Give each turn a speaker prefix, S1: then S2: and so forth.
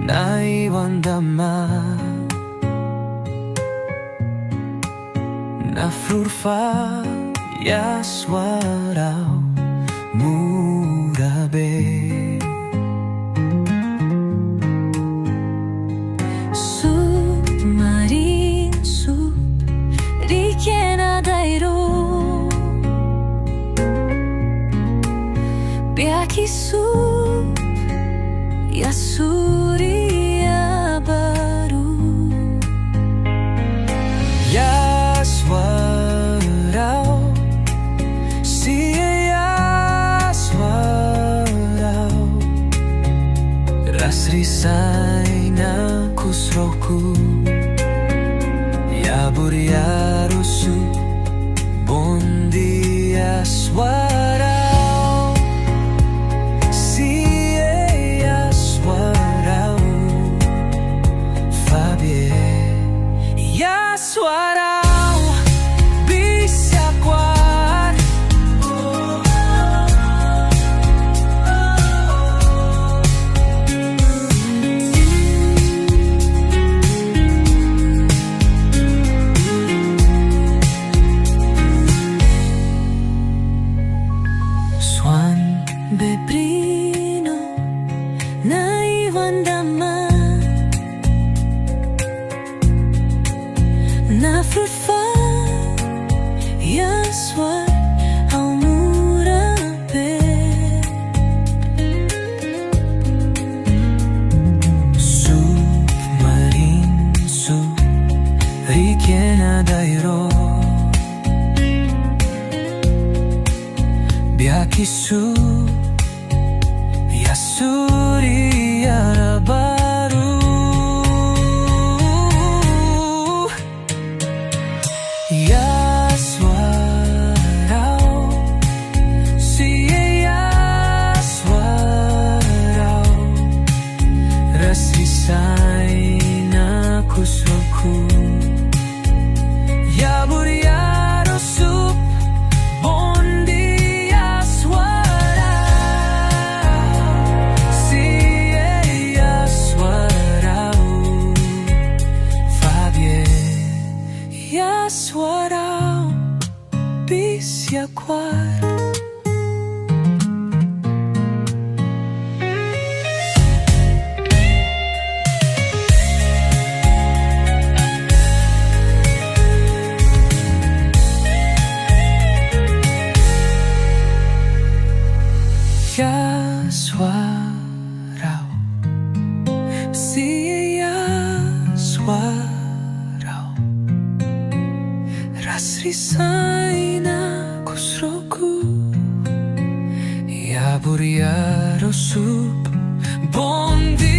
S1: naiwan damai nafurfa yaswarau murabe
S2: submarin sub richiena dairo biaki sub yasuria baru
S1: yaswarau yaswarau rasrisai na kusroku yabur yarusu bondi yaswarau yaswarau fabie yaswarau bisa kuat swan bebrino naiwan damai nafurfa yaswar au murabe submarin sub richiena dairo biaki sub yasuria baru yaswarau yaswarau rasisai na kusroku yabur yarusup bondi yaswarau bisa kuat yaswarau yaswarau rasrisai na kusroku yabur yarusup bondi